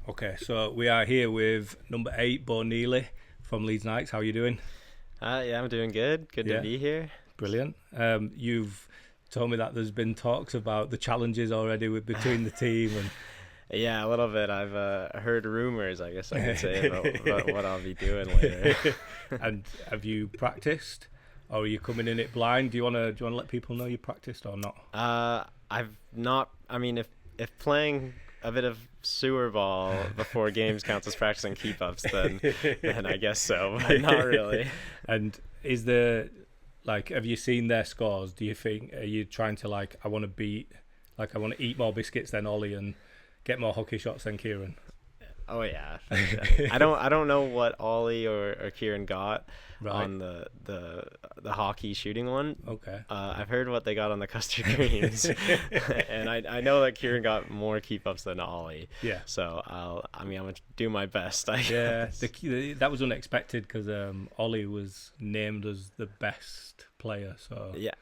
Okay, so we are here with number 8, Bow Neely from Leeds Knights. How are you doing? Yeah, I'm doing good. Good to Yeah, be here. brilliant. You've told me that there's been talks about the challenges already with between the team Yeah, a little bit. I've heard rumors, I guess I could say, about and what I'll be doing later. and have you practiced, or are you coming in it blind? Do you wanna let people know you practiced or not? I've not. I mean, if playing a bit of sewer ball before games counts as practicing keep ups, then I guess so, but not really. And is there have you seen their scores? Do you think are you trying to I want to eat more biscuits than Ollie and get more hockey shots than Kieran? Oh yeah, for sure. I don't know what Ollie or Kieran got Right. on the hockey shooting one. Okay. I've heard what they got on the custard greens, and I know that Kieran got more keep ups than Ollie. Yeah. So I'm gonna do my best. I Yeah. guess. That was unexpected because Ollie was named as the best player, so Yeah,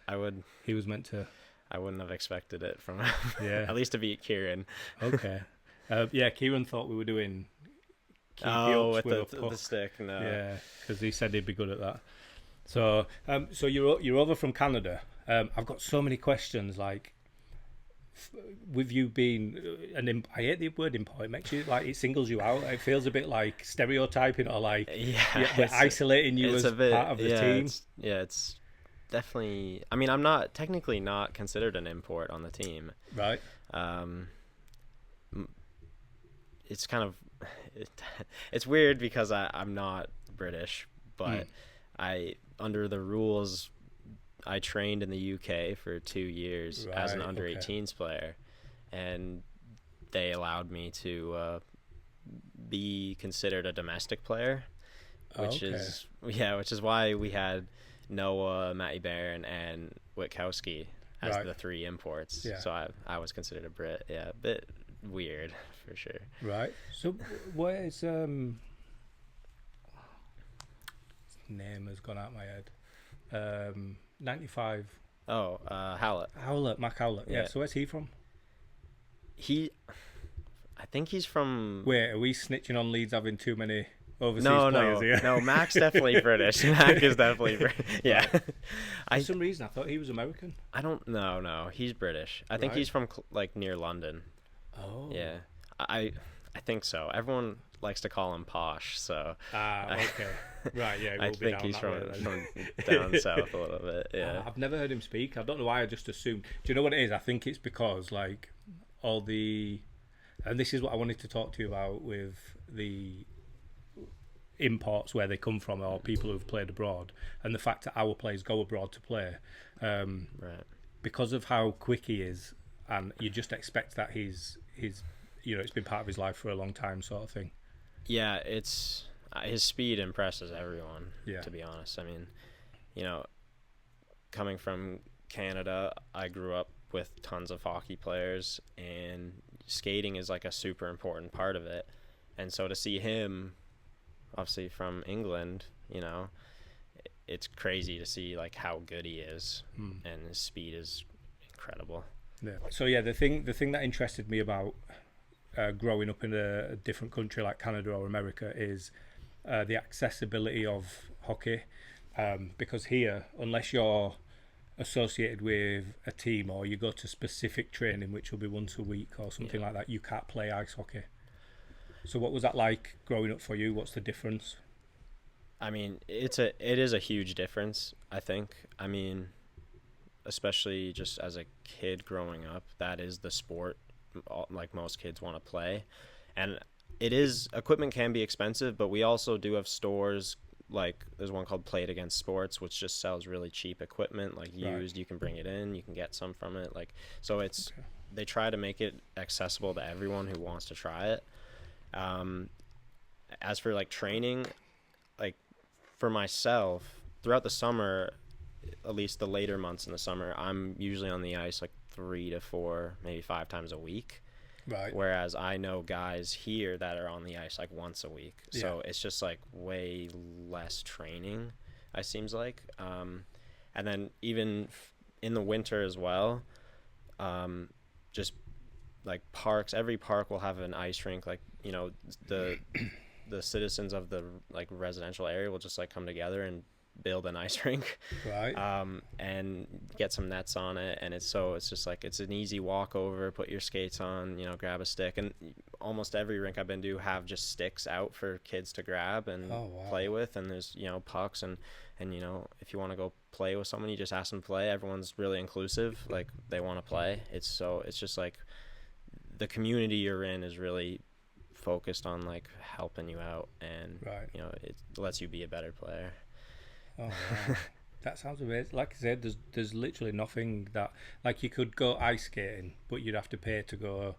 he was meant to. I wouldn't have expected it from him. Yeah. At least to beat Kieran. Okay. Yeah. Kieran thought we were doing keepy Oh, ups with with a the puck. stick. No. Yeah, because he said he'd be good at that. So you're over from Canada. I've got so many questions. With you being I hate the word import. It makes you it singles you out. It feels a bit like stereotyping or Yeah, we're isolating you it's as a bit, part of the yeah, team. it's definitely. I mean, I'm not technically not considered an import on the team. Right. Um, it's kind of it, it's weird because I'm not British, but I under the rules I trained in the UK for 2 years as an Right, under okay. 18s player, and they allowed me to be considered a domestic player, which Okay. is why we had Noah, Matty Barron, and Witkowski as Right. the three imports. Yeah. So I was considered a Brit. Yeah, a bit weird for sure. Right. So where's name has gone out my head. 95 Oh, Hallett. Howlett, Mac Howlett. Yeah. Yeah. So where's he from? I think he's from. Wait, are we snitching on Leeds having too many overseas No, players here? no. Mac's definitely British. Mac is definitely British. Yeah. For some reason, I thought he was American. I don't know. No, he's British. I think Right. he's from near London. Oh. Yeah, I think so. Everyone likes to call him posh, so Okay. Right, yeah, I we'll be think down he's that from way then. down south a little bit. Yeah. I've never heard him speak. I don't know why. I just assumed. Do you know what it is? I think it's because all the, and this is what I wanted to talk to you about with the imports where they come from or people who've played abroad, and the fact that our players go abroad to play, Right. because of how quick he is, and you just expect that he's it's been part of his life for a long time, sort of thing. Yeah, it's his speed impresses everyone. Yeah. To be honest, I mean, you know, coming from Canada, I grew up with tons of hockey players, and skating is like a super important part of it. And so to see him, obviously from England, it's crazy to see like how good he is, and his speed is incredible. Yeah. So yeah, the thing that interested me about growing up in a different country like Canada or America is the accessibility of hockey, because here, unless you're associated with a team or you go to specific training, which will be once a week or something like that, you can't play ice hockey. So what was that like growing up for you? What's the difference? I mean, it is a huge difference, I think. I mean, especially just as a kid growing up, that is the sport like most kids want to play. And equipment can be expensive, but we also do have stores, like there's one called Play It Against Sports, which just sells really cheap equipment, like used. Right. You can bring it in, you can get some from it, so it's they try to make it accessible to everyone who wants to try it. As for like training, like for myself throughout the summer, at least the later months in the summer, I'm usually on the ice like 3 to 4, maybe 5 times a week. Right. Whereas I know guys here that are on the ice like once a week. So it's just like way less training, it seems like. And then even in the winter as well, just like parks. Every park will have an ice rink. Like, you know, the citizens of the like residential area will just like come together and build an ice rink, Right. and get some nets on it, and it's just like it's an easy walk over, put your skates on, you know, grab a stick, and almost every rink I've been to have just sticks out for kids to grab and play with, and there's, you know, pucks, and you know, if you want to go play with someone, you just ask them to play. Everyone's really inclusive, like they want to play. It's just like the community you're in is really focused on like helping you out, and you know, it lets you be a better player. Oh wow. That sounds amazing. Like I said, there's literally nothing that, like, you could go ice skating, but you'd have to pay to go.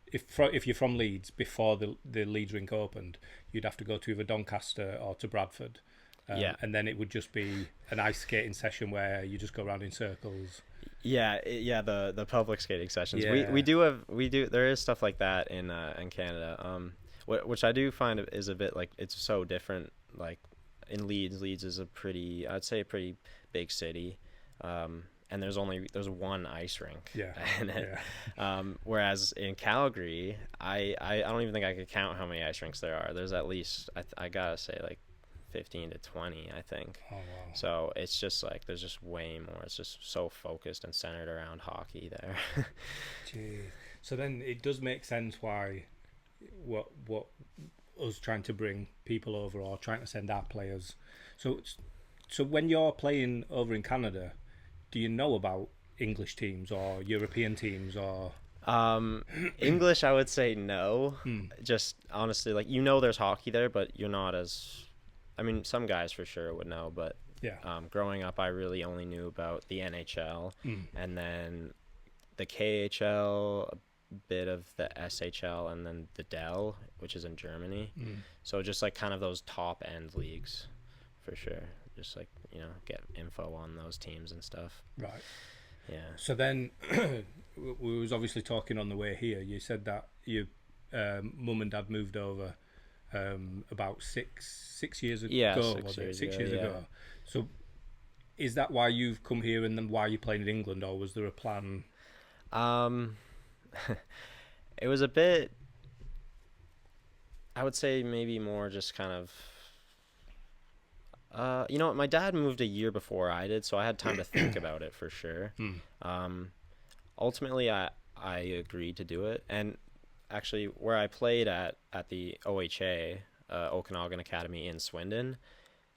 If you're from Leeds, before the Leeds rink opened, you'd have to go to either Doncaster or to Bradford, and then it would just be an ice skating session where you just go around in circles. The public skating sessions. We do there is stuff like that in Canada, which I do find is a bit like, it's so different. Like in Leeds is I'd say a pretty big city, and there's one ice rink in it. Whereas in Calgary, I don't even think I could count how many ice rinks there are. There's at least, I gotta say, like 15 to 20, I think. Oh, wow. So it's just like there's just way more. It's just so focused and centered around hockey there. Jeez. So then it does make sense why what us trying to bring people over, or trying to send our players. So when you're playing over in Canada, do you know about English teams or European teams or? English, I would say no. Just honestly, like, you know, there's hockey there, but you're not as. I mean, some guys for sure would know, but growing up, I really only knew about the NHL, and then the KHL, a bit of the SHL, and then the DEL, which is in Germany. So just like kind of those top end leagues, for sure. Just like, you know, get info on those teams and stuff. Right. Yeah. So then, we was obviously talking on the way here. You said that your mum and dad moved over about six years ago. Yeah, was it 6 years ago? So is that why you've come here, and then why you're playing in England, or was there a plan? It was a bit, I would say maybe more just kind of, you know, my dad moved a year before I did, so I had time to think about it for sure. Ultimately, I agreed to do it, and actually where I played at the OHA, Okanagan Academy in Swindon,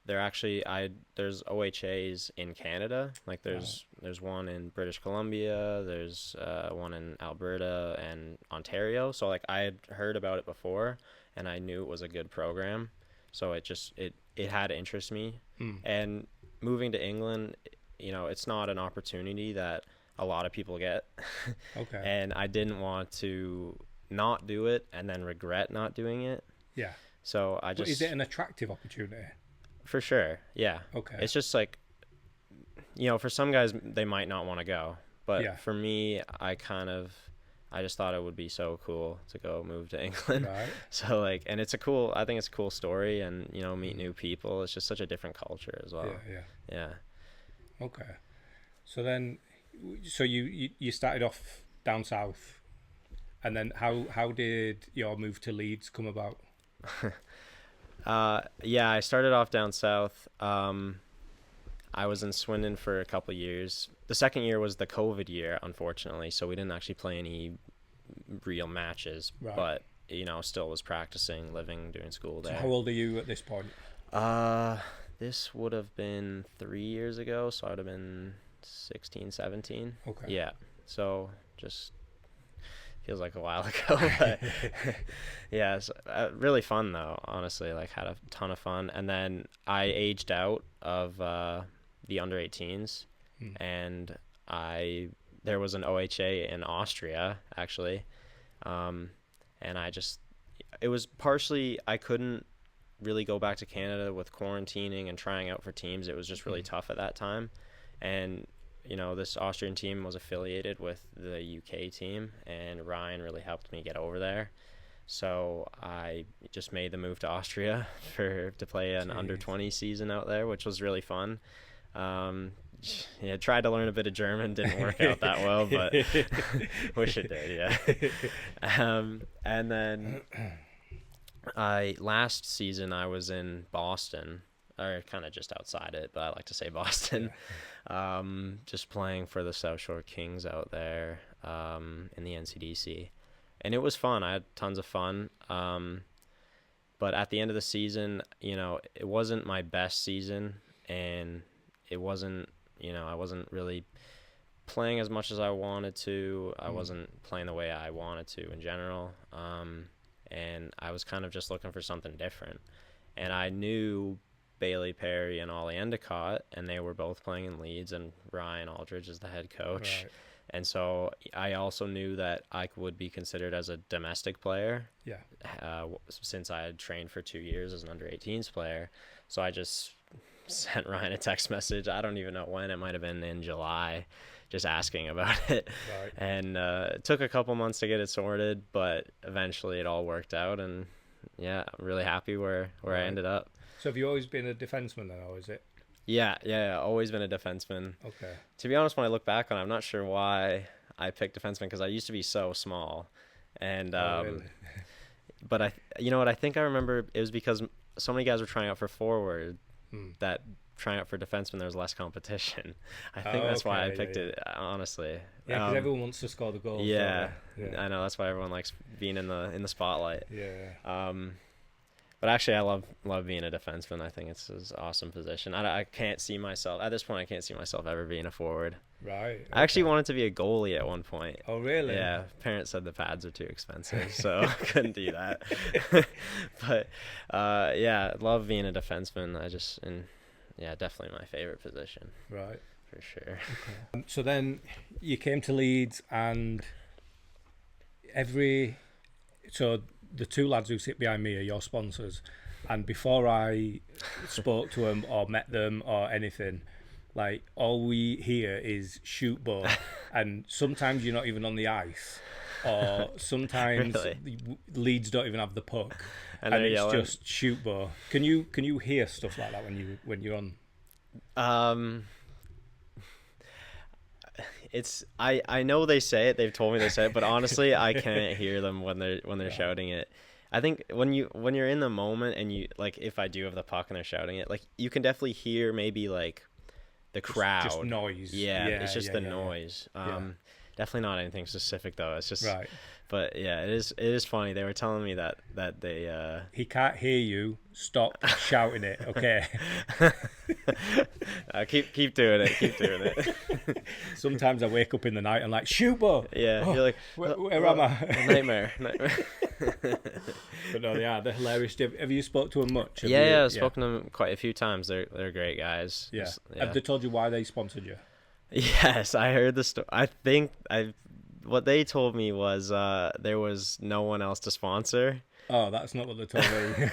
there's OHAs in Canada. Like there's one in British Columbia, there's one in Alberta and Ontario. So like I had heard about it before, and I knew it was a good program. So it had interest me. And moving to England, you know, it's not an opportunity that a lot of people get. Okay. And I didn't want to not do it and then regret not doing it. Yeah. So But is it an attractive opportunity? For sure, yeah. Okay. It's just like, you know, for some guys they might not want to go, but for me, I just thought it would be so cool to go move to England. Right. So like, and I think it's a cool story, and, you know, meet new people. It's just such a different culture as well. Yeah. Okay. So then, you started off down south, and then how did your move to Leeds come about? I started off down south. I was in Swindon for a couple of years. The second year was the COVID year, unfortunately, so we didn't actually play any real matches. Right. But, you know, still was practicing, living, doing school there. So how old are you at this point? This would have been 3 years ago, so I would have been 16, 17. Okay. Yeah, so just feels like a while ago. But yeah, so, really fun though, honestly. Like, had a ton of fun. And then I aged out of the under 18s, and there was an OHA in Austria actually, and it was partially I couldn't really go back to Canada with quarantining and trying out for teams. It was just really tough at that time, and you know, this Austrian team was affiliated with the UK team, and Ryan really helped me get over there. So I just made the move to Austria to play an under 20 season out there, which was really fun. Yeah, tried to learn a bit of German, didn't work out that well, but wish it did. Yeah. And then last season I was in Boston, or kind of just outside it, but I like to say Boston. Yeah. Just playing for the South Shore Kings out there in the NCDC, and it was fun. I had tons of fun. But at the end of the season, it wasn't my best season, and it wasn't, I wasn't really playing as much as I wanted to. I wasn't playing the way I wanted to in general. And I was kind of just looking for something different. And I knew Bailey Perry and Ollie Endicott, and they were both playing in Leeds, and Ryan Aldridge is the head coach. Right. And so I also knew that I would be considered as a domestic player. Yeah. Since I had trained for 2 years as an under-18s player. So I just sent Ryan a text message. I don't even know when. It might have been in July, just asking about it. Right. And it took a couple months to get it sorted, but eventually it all worked out. And yeah, I'm really happy where I ended up. So have you always been a defenseman then, or is it? Yeah, always been a defenseman. Okay. To be honest, when I look back on it, I'm not sure why I picked defenseman, because I used to be so small. And really? But I think I remember it was because so many guys were trying out for forward that trying out for defenseman, there was less competition. I think that's why I picked it, honestly. Yeah, because everyone wants to score the goals. Yeah, I know, that's why everyone likes being in the spotlight. Yeah. But actually, I love being a defenseman. I think it's an awesome position. I can't see myself at this point. I can't see myself ever being a forward. Right. Okay. I actually wanted to be a goalie at one point. Oh, really? Yeah. Parents said the pads are too expensive, so I couldn't do that. But love being a defenseman. Definitely my favorite position. Right. For sure. Okay. So then you came to Leeds, and the two lads who sit behind me are your sponsors, and before I spoke to them or met them or anything, like, all we hear is shoot ball, and sometimes you're not even on the ice, or sometimes really? Leeds don't even have the puck, and it's yelling. Just shoot ball. Can you hear stuff like that when you're on? I know they say it. They've told me they say it, but honestly, I can't hear them when they're shouting it. I think when you're in the moment, and you, like, if I do have the puck and they're shouting it, like, you can definitely hear maybe like the crowd. Just noise. Yeah, it's just the noise. Definitely not anything specific though. It's just right. But yeah, it is funny. They were telling me that they he can't hear you. Stop shouting it, okay? Keep doing it. Keep doing it. Sometimes I wake up in the night and like, shoot ball. Yeah, you're like, where am I? Nightmare. But no, yeah, they're hilarious. Have you spoke to them much? I've spoken to them quite a few times. They're great guys. Yeah. Have they told you why they sponsored you? Yes, I heard the story. I think what they told me was there was no one else to sponsor. Oh, that's not what they told me.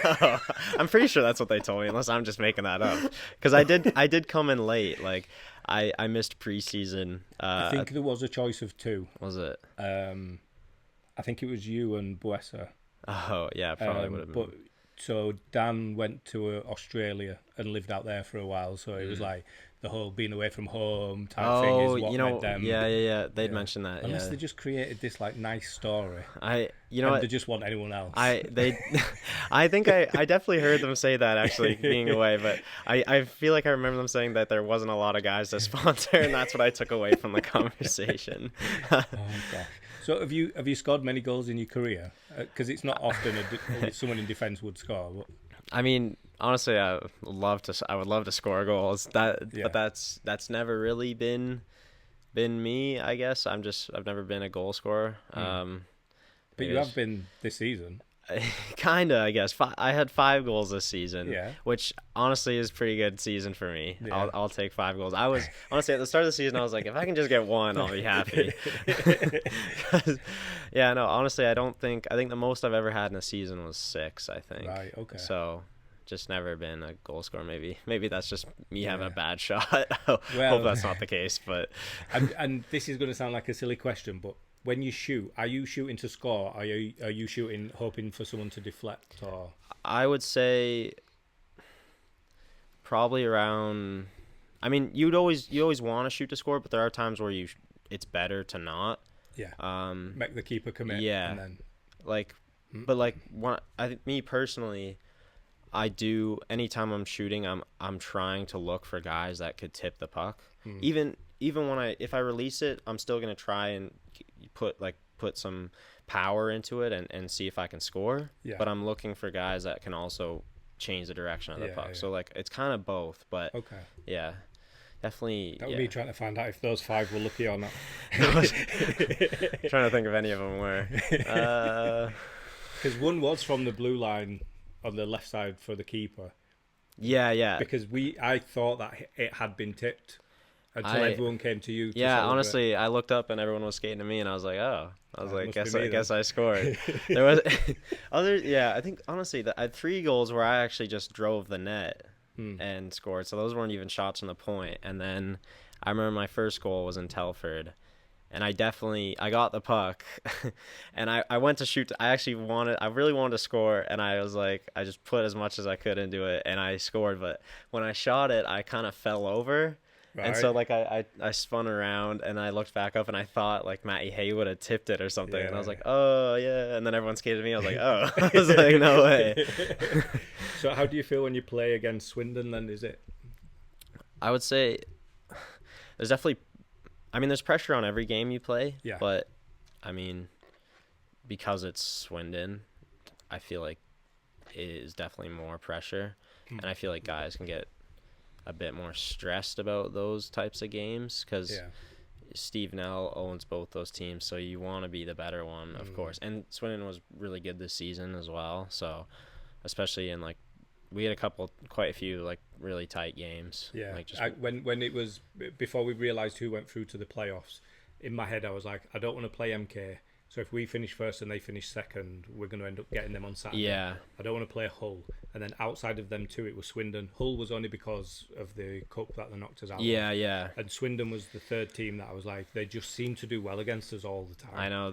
I'm pretty sure that's what they told me, unless I'm just making that up. Because I did come in late. Like, I missed preseason. I think there was a choice of two. Was it? I think it was you and Buessa. Oh, yeah, probably would have been. But so Dan went to Australia and lived out there for a while, so it was like the whole being away from home type thing is what made them. Yeah. They'd mentioned that. Unless they just created this like nice story. They just want anyone else. I think I definitely heard them say that, actually, being away, but I feel like I remember them saying that there wasn't a lot of guys to sponsor, and that's what I took away from the conversation. Oh gosh. So have you scored many goals in your career? Because it's not often someone in defence would score. But... I mean, honestly, I would love to score goals. But that's never really been me, I guess. I've never been a goal scorer. But you have been this season. Kinda, I guess. I had 5 goals this season, which honestly is a pretty good season for me. Yeah. I'll take 5 goals. I was honestly at the start of the season, I was like, if I can just get 1, I'll be happy. Honestly, I think the most I've ever had in a season was 6. I think. Right. Okay. So, just never been a goal scorer. Maybe that's just me having a bad shot. Hope that's not the case. But and this is going to sound like a silly question, but. When you shoot, are you shooting to score? Are you shooting hoping for someone to deflect? Or I would say probably around I mean, you always want to shoot to score, but there are times where it's better to not. Yeah. Make the keeper commit. Yeah. And then, like, but like me personally, I do anytime I'm shooting, I'm trying to look for guys that could tip the puck. Even when if I release it, I'm still gonna try and put some power into it and see if I can score. Yeah. But I'm looking for guys that can also change the direction of the puck. Yeah. So like it's kind of both. But okay. Yeah, definitely. That would be trying to find out if those 5 were lucky or not. Trying to think if any of them were. Because one was from the blue line on the left side for the keeper. Yeah. Because I thought that it had been tipped until everyone came to you. Yeah, honestly, I looked up and everyone was skating to me, and I was like, oh. I was like, guess I scored. There was I think honestly, I had 3 goals where I actually just drove the net and scored. So those weren't even shots on the point. And then I remember my first goal was in Telford. And I got the puck, and I went to shoot. I really wanted to score, and I was like, I just put as much as I could into it, and I scored. But when I shot it, I kind of fell over, and so like I spun around, and I looked back up, and I thought like Matty Haywood had tipped it or something, and I was like, oh yeah, and then everyone skated at me. I was like, oh, I was like, no way. So how do you feel when you play against Swindon? Then is it? I would say there's definitely. I mean, there's pressure on every game you play, but, I mean, because it's Swindon, I feel like it is definitely more pressure, and I feel like guys can get a bit more stressed about those types of games, because Steve Nell owns both those teams, so you want to be the better one, of course, and Swindon was really good this season as well, so especially in, like, we had quite a few like really tight games. Yeah. Like just when it was before we realised who went through to the playoffs, in my head I was like, I don't want to play MK. So if we finish first and they finish second, we're going to end up getting them on Saturday. Yeah. I don't want to play Hull. And then outside of them two, it was Swindon. Hull was only because of the cup that they knocked us out. Yeah. And Swindon was the third team that I was like, they just seem to do well against us all the time. I know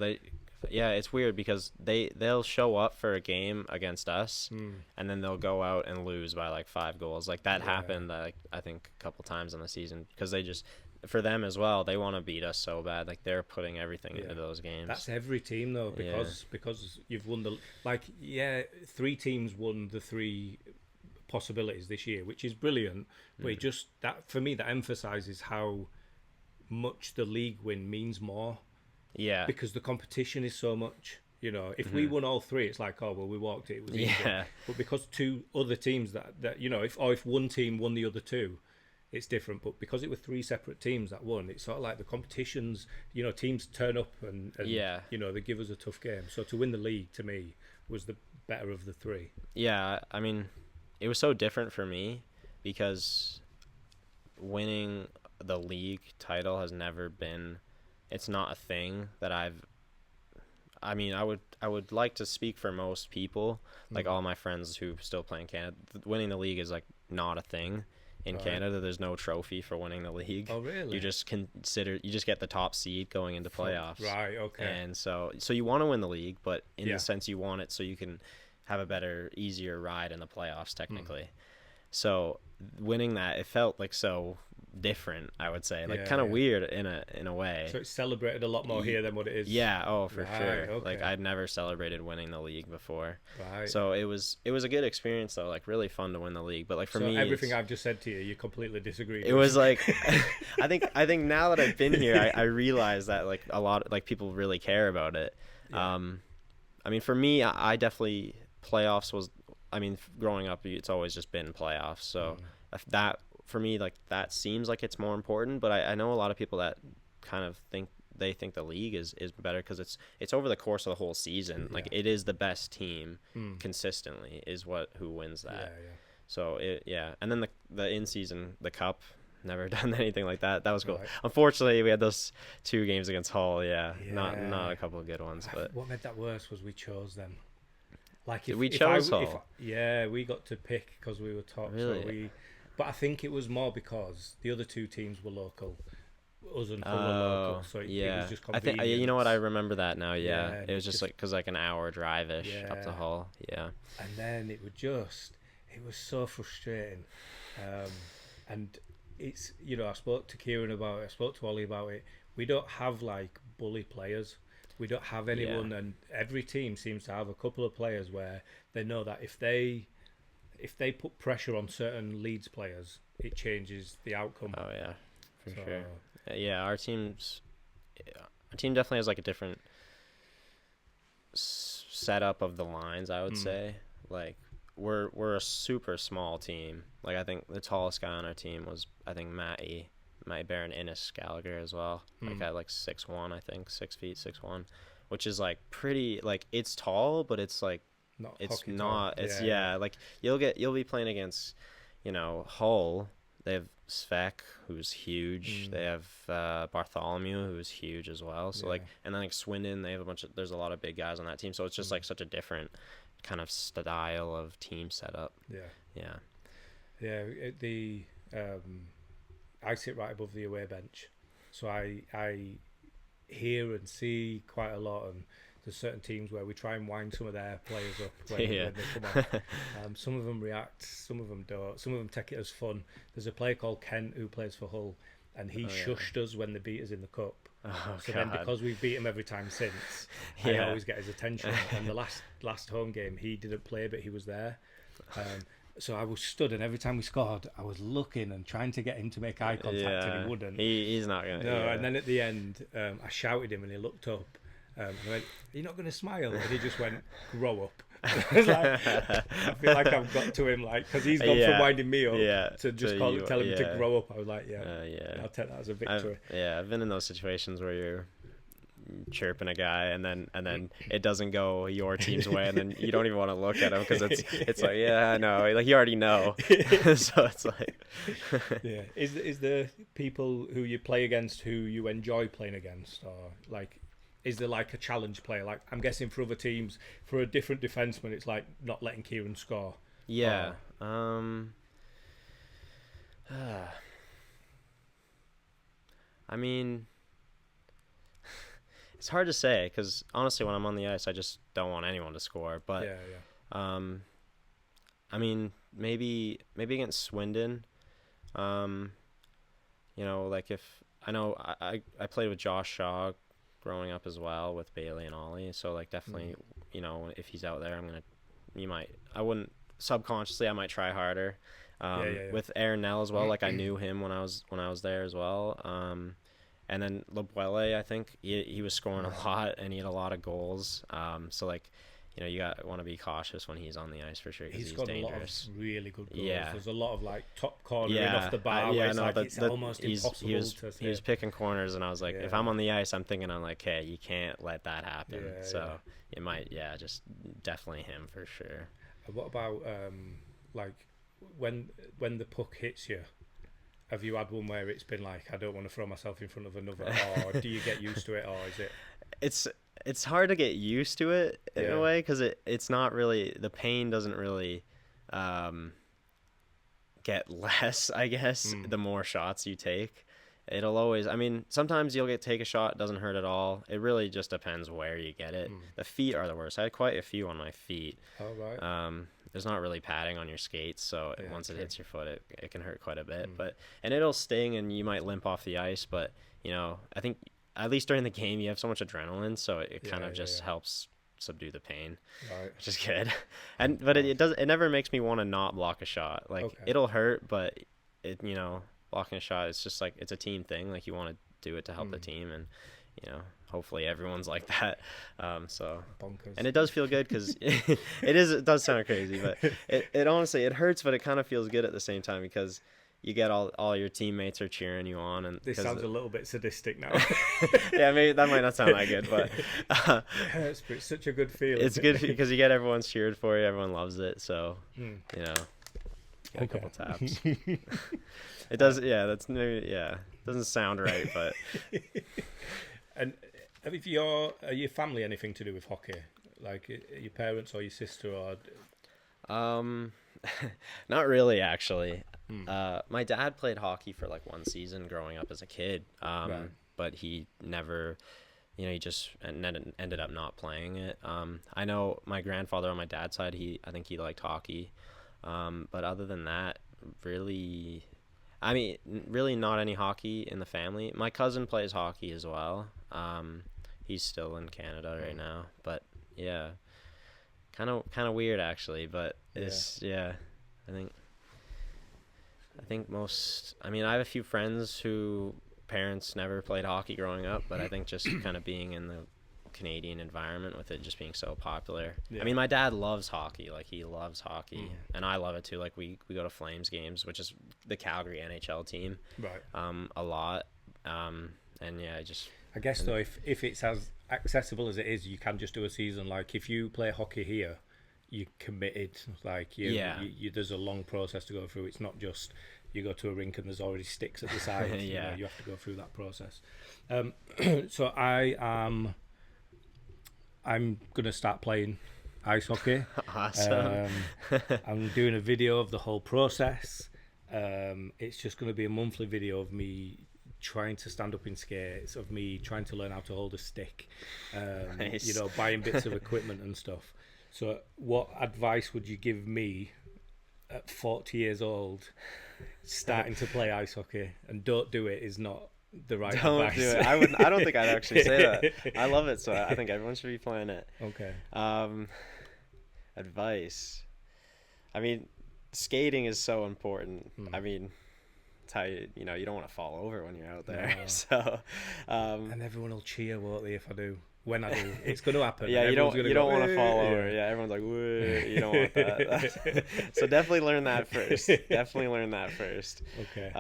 it's weird because they'll show up for a game against us and then they'll go out and lose by like 5 goals. Like that happened like I think a couple times in the season because they just for them as well, they want to beat us so bad. Like they're putting everything into those games. That's every team though, because you've won 3 teams won the 3 possibilities this year, which is brilliant. But it just that for me that emphasizes how much the league win means more. Yeah, because the competition is so much. You know, if we won all 3, it's like, oh well, we walked it. It was easy. But because 2 other teams that you know, if one team won the other 2, it's different. But because it were 3 separate teams that won, it's sort of like the competitions. You know, teams turn up and you know they give us a tough game. So to win the league to me was the better of the 3. Yeah, I mean, it was so different for me because winning the league title has never been. It's not a thing that I would like to speak for most people, like all my friends who still play in Canada. Winning the league is like not a thing in Canada. There's no trophy for winning the league. Oh, really? You just get the top seed going into playoffs. Right, okay. And so you want to win the league, but in the sense you want it so you can have a better, easier ride in the playoffs technically. So winning that, it felt like so different, I would say, like kind of weird in a way. So it's celebrated a lot more here than what it is. Yeah, for sure. Okay. Like I'd never celebrated winning the league before. Right. So it was a good experience though, like really fun to win the league. But like for me, everything I've just said to you completely disagreed. It was like, I think now that I've been here, I realize that like a lot like people really care about it. Yeah. I mean, for me, I definitely playoffs was. I mean, growing up, it's always just been playoffs. So that for me, like that seems like it's more important. But I know a lot of people that kind of think the league is better because it's over the course of the whole season. Yeah. Like it is the best team consistently is who wins that. Yeah. So and then the in season the cup. Never done anything like that. That was cool. Right. Unfortunately, we had those 2 games against Hull. Yeah. Not a couple of good ones. But what made that worse was we chose them. Like we chose Hull. We got to pick because we were top. Really? So but I think it was more because the other 2 teams were local. Us and Hull were local, so it was just convenient. I think you know what, I remember that now. Yeah, it was just like because like an hour drive-ish up to Hull. Yeah, and then it was so frustrating, and it's, you know, I spoke to Kieran about it, I spoke to Ollie about it. We don't have like bully players. We don't have anyone, and every team seems to have a couple of players where they know that if they put pressure on certain Leeds players, it changes the outcome. Oh yeah, for sure. Yeah, our team definitely has like a different setup of the lines, I would say. Like we're a super small team. Like I think the tallest guy on our team was, I think, Matty Baron Innes Gallagher as well. Like at like 6'1", I think 6 feet 6'1", which is like pretty, like it's tall, but it's like it's not tall. It's like you'll be playing against, you know, Hull. They have Svek, who's huge. They have Bartholomew, who's huge as well. So like, and then like Swindon, they have there's a lot of big guys on that team. So it's just like such a different kind of style of team setup. I sit right above the away bench, so I hear and see quite a lot, and there's certain teams where we try and wind some of their players up when they come on. Some of them react, some of them don't, some of them take it as fun. There's a player called Kent who plays for Hull, and he shushed us when they beat us in the cup. Then because we've beat him every time since, I always get his attention. And the last home game, he didn't play, but he was there. So I was stood, and every time we scored, I was looking and trying to get him to make eye contact, and he wouldn't. He's not going to. No, and then at the end, I shouted him, and he looked up. And I went, "You're not going to smile?" And he just went, "Grow up." I was like, I feel like I've got to him, like, because he's gone from winding me up to just tell him to grow up. I was like, I'll take that as a victory. I've been in those situations where you're chirping a guy, and then it doesn't go your team's way, and then you don't even want to look at him because it's like, I know, like you already know. So it's like, Is there people who you play against who you enjoy playing against, or like? Is there like a challenge player? Like, I'm guessing for other teams, for a different defenseman, it's like not letting Kieran score. Yeah. I mean, it's hard to say because honestly, when I'm on the ice, I just don't want anyone to score. But I mean, maybe against Swindon, you know, like if I know I played with Josh Shaw growing up as well with Bailey and Ollie, so like definitely, you know, if he's out there, I wouldn't subconsciously, I might try harder. With Aaron Nell as well, like I knew him when I was there as well. And then Lebuele, I think he was scoring a lot, and he had a lot of goals. So like, you know, you want to be cautious when he's on the ice for sure, because he's dangerous. A lot of really good goals. There's a lot of like top cornering off the bar. It's almost impossible to see. He was picking corners, and I was like, if I'm on the ice, I'm thinking, I'm like, hey, you can't let that happen. It might, just definitely him for sure. What about like when the puck hits you? Have you had one where it's been like, I don't want to throw myself in front of another, or do you get used to it, or is it? It's hard to get used to it in a way, because it's not really, the pain doesn't really get less, I guess, the more shots you take. It'll always, I mean, sometimes you'll take a shot, it doesn't hurt at all. It really just depends where you get it. The feet are the worst. I had quite a few on my feet. Oh, right. There's not really padding on your skates, so once it hits your foot, it can hurt quite a bit. And it'll sting, and you might limp off the ice, but, you know, I think at least during the game, you have so much adrenaline, so it kind of just helps subdue the pain, which is good. But it never makes me want to not block a shot. Like, it'll hurt, but you know, blocking a shot, it's just like, it's a team thing. Like, you want to do it to help the team, and, you know, hopefully everyone's like that. So bonkers. And it does feel good, because it does sound crazy, but it honestly, it hurts, but it kind of feels good at the same time, because you get all your teammates are cheering you on, and this sounds a little bit sadistic now. Yeah, maybe that might not sound that good, but it hurts, but it's such a good feeling. It's good because you get everyone's cheered for you, everyone loves it, so you know, get a couple taps. It does, that's maybe, doesn't sound right, but. And if are your family anything to do with hockey, like your parents or your sister, or? Not really, actually. My dad played hockey for like one season growing up as a kid, but he never, you know, he just ended up not playing it. I know my grandfather on my dad's side, I think he liked hockey, but other than that, really, I mean, really not any hockey in the family. My cousin plays hockey as well. He's still in Canada right now, but yeah, kind of weird actually. But it's I think most. I mean, I have a few friends who parents never played hockey growing up, but I think just kind of being in the Canadian environment with it just being so popular. I mean, my dad loves hockey. Like, he loves hockey, and I love it too. Like, we go to Flames games, which is the Calgary NHL team, right? A lot. And yeah, I guess though, if it's as accessible as it is, you can just do a season. Like, if you play hockey here, you're committed. Like, you there's a long process to go through. It's not just you go to a rink and there's already sticks at the side. You have to go through that process. So I'm gonna start playing ice hockey. Awesome. I'm doing a video of the whole process. It's just gonna be a monthly video of me trying to stand up in skates, of me trying to learn how to hold a stick, Nice. you know, buying bits of equipment and stuff. So what advice would you give me at 40 years old starting to play ice hockey? And don't do it is not the right advice. Do it. I don't think I'd actually say that. I love it, so I think everyone should be playing it. Okay. Advice. I mean, skating is so important. I mean, it's how you don't want to fall over when you're out there. No. So, and everyone will cheer, won't they, if I do? When I do, it's going to happen. Yeah, you don't want to fall over. Yeah. Yeah, everyone's like, woo. You don't want that. So definitely learn that first. Okay.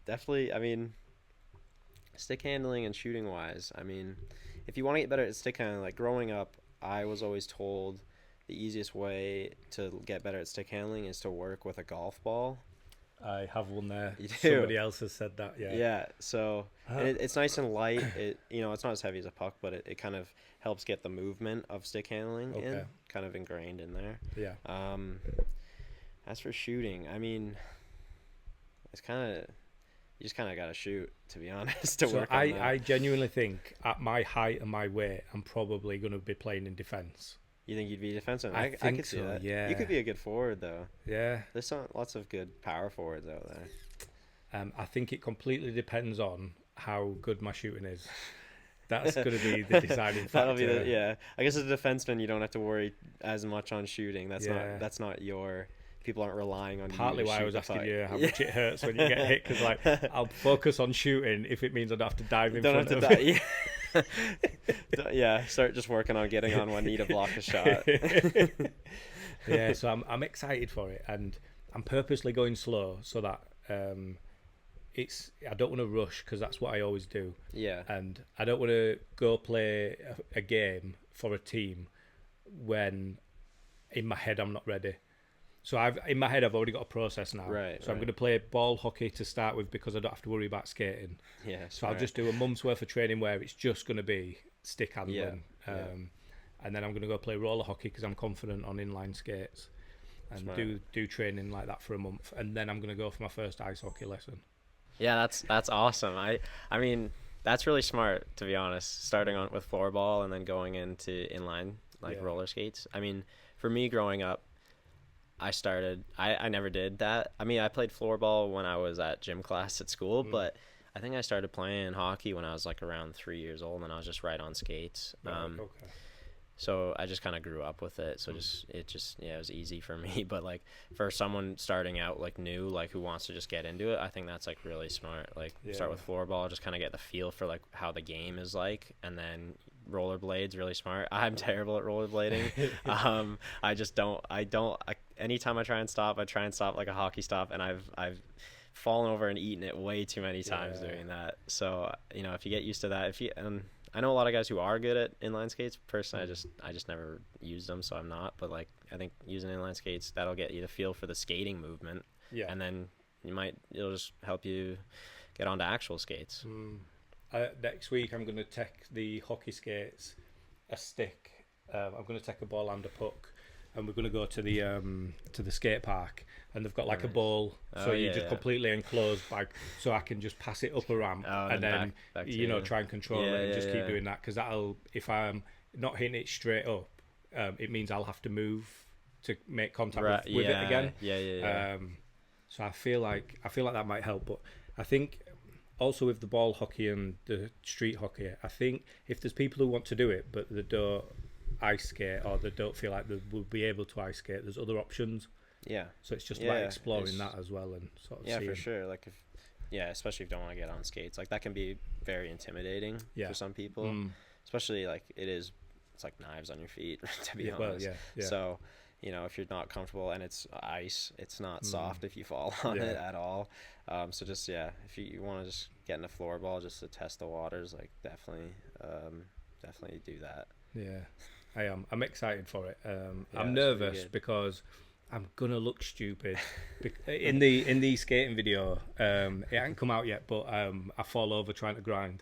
Definitely. I mean, stick handling and shooting wise. I mean, if you want to get better at stick handling, like growing up, I was always told the easiest way to get better at stick handling is to work with a golf ball. I have one there. You do? Somebody else has said that. Yeah. Yeah. So it's nice and light. It's not as heavy as a puck, but it kind of helps get the movement of stick handling in, kind of ingrained in there. Yeah. As for shooting, I mean, it's kind of. You just kind of got to shoot, to be honest, to work on that. I genuinely think at my height and my weight, I'm probably going to be playing in defence. You think you'd be defensive? I could see that. Yeah. You could be a good forward, though. Yeah. There's lots of good power forwards out there. I think it completely depends on how good my shooting is. That's going to be the deciding factor. That'll be I guess as a defenseman, you don't have to worry as much on shooting. That's not your. People aren't relying on partly you to why I was shoot asking you how much it hurts when you get hit, because like I'll focus on shooting if it means I don't have to dive in front of it. Yeah, start just working on getting on one knee to block a shot. Yeah, so I'm excited for it, and I'm purposely going slow so that I don't want to rush, because that's what I always do. Yeah. And I don't want to go play a game for a team when in my head I'm not ready. So in my head I've already got a process now. Right. So I'm going to play ball hockey to start with, because I don't have to worry about skating. Yeah. So I'll just do a month's worth of training where it's just going to be stick handling. And then I'm going to go play roller hockey because I'm confident on inline skates, and do training like that for a month, and then I'm going to go for my first ice hockey lesson. Yeah, that's awesome. I mean, that's really smart, to be honest, starting on with floorball and then going into inline roller skates. I mean, for me growing up, I never did that. I mean, I played floorball when I was at gym class at school, but I think I started playing hockey when I was like around 3 years old, and I was just right on skates. So I just kind of grew up with it. So it was easy for me. But like for someone starting out like new, like who wants to just get into it, I think that's like really smart. Like start with floorball, just kind of get the feel for like how the game is like, and then rollerblades, really smart. I'm terrible at rollerblading. Anytime I try and stop like a hockey stop, and I've fallen over and eaten it way too many times doing that. So, if you get used to that, I know a lot of guys who are good at inline skates. Personally, I just never used them, so I'm not. But like, I think using inline skates, that'll get you the feel for the skating movement. Yeah. And then it'll just help you get onto actual skates. Next week, I'm going to take the hockey skates, a stick. I'm going to take a ball and a puck, and we're going to go to the skate park, and they've got like a ball, so you're just completely enclosed, so I can just pass it up a ramp, and then back try and control it, and just keep doing that, because if I'm not hitting it straight up, it means I'll have to move to make contact with it again. So I feel like that might help. But I think also with the ball hockey and the street hockey, I think if there's people who want to do it but they don't ice skate or they don't feel like they will be able to ice skate, there's other options. Yeah. So it's just about exploring that as well and sort of yeah, seeing. for sure. Like especially if you don't want to get on skates, like that can be very intimidating for some people, especially like it's like knives on your feet to be honest. So if you're not comfortable and it's ice, it's not soft if you fall on it at all. So just if you want to just get in a floorball just to test the waters, like definitely do that. I'm excited for it. I'm nervous because I'm gonna look stupid in the skating video. It hasn't come out yet, but I fall over trying to grind.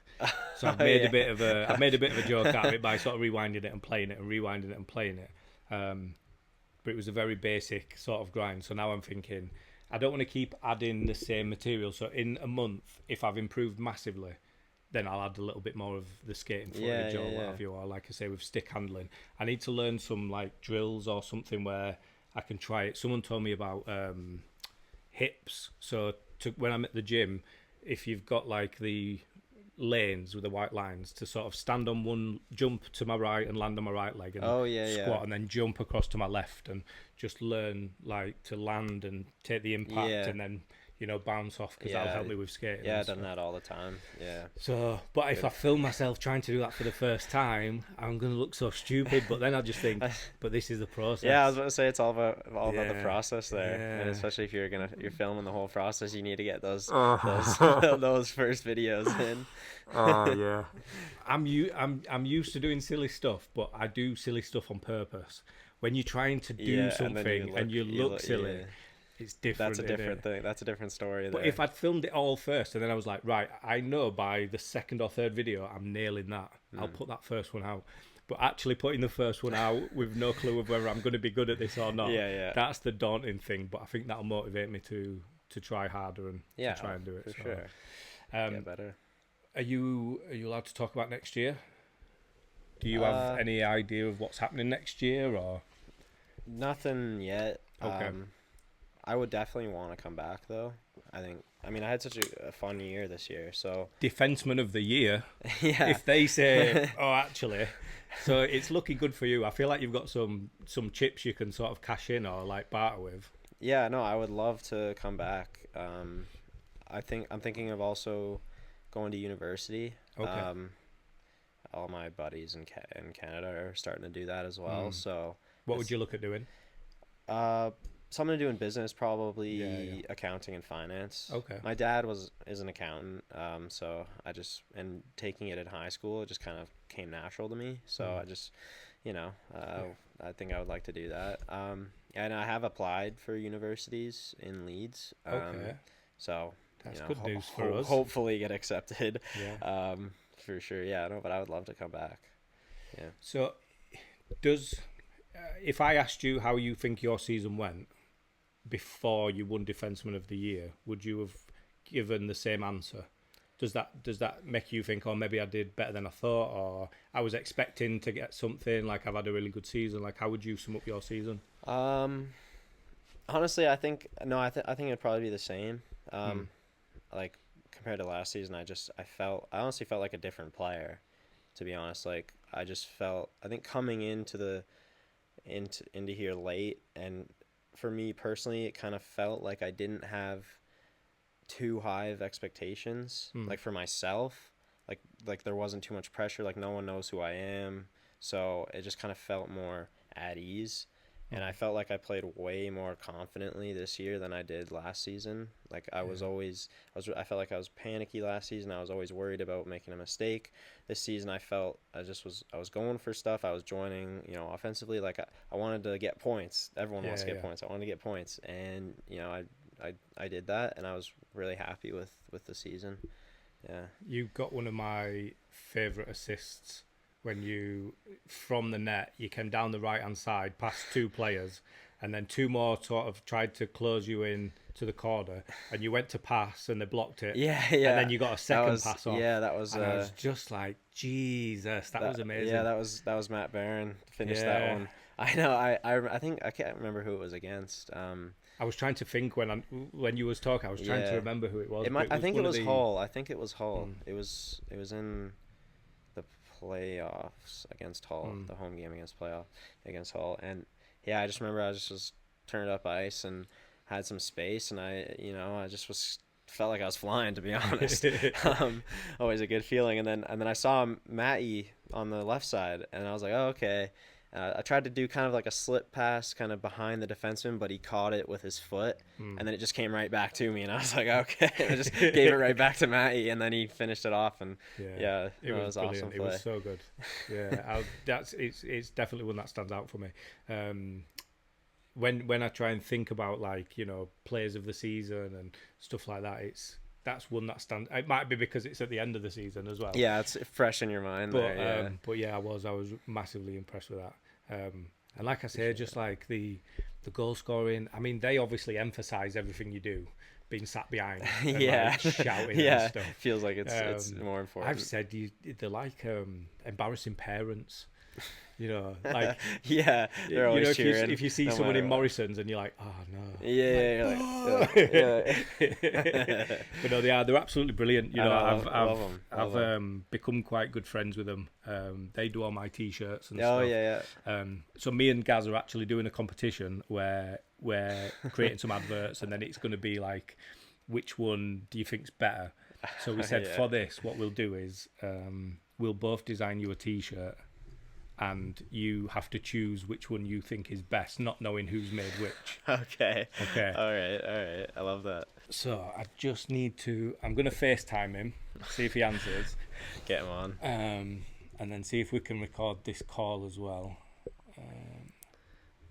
So I've made a bit of a joke out of it by sort of rewinding it and playing it and rewinding it and playing it. But it was a very basic sort of grind. So now I'm thinking I don't want to keep adding the same material. So in a month, if I've improved massively, then I'll add a little bit more of the skating footage or what have you, or like I say with stick handling. I need to learn some like drills or something where I can try it. Someone told me about hips. So when I'm at the gym, if you've got like the lanes with the white lines, to sort of stand on one, jump to my right and land on my right leg and squat and then jump across to my left and just learn like to land and take the impact and then bounce off, because that'll help me with skating. I've done that all the time. So but if I film myself trying to do that for the first time, I'm gonna look so stupid. But then I just think, but this is the process. I was about to say it's all about the process there. And especially if you're filming the whole process, you need to get those those first videos in. I'm used to doing silly stuff, but I do silly stuff on purpose. When you're trying to do something and you look silly, it's different. That's a different thing. That's a different story. But if I'd filmed it all first and then I was like, right, I know by the second or third video I'm nailing that, I'll put that first one out. But actually putting the first one out with no clue of whether I'm going to be good at this or not, that's the daunting thing. But I think that'll motivate me to try harder and to try and do it. For sure. Get better. Are you allowed to talk about next year? Do you have any idea of what's happening next year or? Nothing yet. Okay. I would definitely want to come back though. I had such a fun year this year. So defenseman of the year. If they say, actually, so it's looking good for you. I feel like you've got some chips you can sort of cash in or like barter with. Yeah, no, I would love to come back. I'm thinking of also going to university. Okay. All my buddies in Canada are starting to do that as well. So what would you look at doing? Something to do in business, probably accounting and finance. Okay. My dad is an accountant, so and taking it in high school, it just kind of came natural to me. So I just, I think I would like to do that. And I have applied for universities in Leeds. Okay. So that's good news for us. Hopefully get accepted. Yeah. For sure. Yeah. No, but I would love to come back. Yeah. So, if I asked you how you think your season went before you won Defenseman of the Year, would you have given the same answer? Does that make you think, oh, maybe I did better than I thought, or I was expecting to get something, like I've had a really good season? Like, how would you sum up your season? Honestly, I think it'd probably be the same. Like compared to last season, I honestly felt like a different player, to be honest. Like I think coming into here late, and for me personally, it kind of felt like I didn't have too high of expectations, like for myself, like there wasn't too much pressure, like no one knows who I am, so it just kind of felt more at ease. And I felt like I played way more confidently this year than I did last season. Like I felt like I was panicky last season. I was always worried about making a mistake. This season I felt I was going for stuff. I was joining, offensively. Like I wanted to get points. Everyone wants to get points. I wanted to get points. And, I did that, and I was really happy with the season. Yeah. You got one of my favorite assists when you, from the net, you came down the right-hand side past two players, and then two more sort of tried to close you in to the corner, and you went to pass, and they blocked it. Yeah. And then you got a second pass off. Yeah, that was... And I was just like, Jesus, that was amazing. Yeah, that was Matt Barron finished that one. I know. I think I can't remember who it was against. I was trying to think when you was talking. I was trying to Yeah. remember who it was. It might. I think it one of was the. Hull. I think it was Hull. Mm, It was in the playoffs against Hull. mm. The home game against Hull. And yeah, I just remember I just was turned up ice and had some space, and I just was felt like I was flying, to be honest. Always a good feeling. And then I saw Matty on the left side, and I was like, oh, okay. I tried to do kind of like a slip pass kind of behind the defenseman, but he caught it with his foot, and then it just came right back to me, and I was like, okay. I just gave it right back to Matty, and then he finished it off, and yeah, it was brilliant. awesome play. It was so good. Yeah, it's definitely one that stands out for me. When I try and think about players of the season and stuff like that, that's one that stands. It might be because it's at the end of the season as well. Yeah, it's fresh in your mind. But I was massively impressed with that. And like I say, just like the goal scoring. I mean, they obviously emphasize everything you do, being sat behind, and, shouting and stuff. Feels like it's more important. I've said they're like embarrassing parents. Like they're always cheering. If you see someone in Morrison's and you're like, oh no, yeah. But no, they're absolutely brilliant. I've become quite good friends with them. They do all my t-shirts and stuff. So me and Gaz are actually doing a competition where we're creating some adverts, and then it's going to be like, which one do you think's better? So we said for this, what we'll do is we'll both design you a t-shirt, and you have to choose which one you think is best, not knowing who's made which. Okay. All right. I love that. So I just need to. I'm going to FaceTime him, see if he answers. Get him on. And then see if we can record this call as well.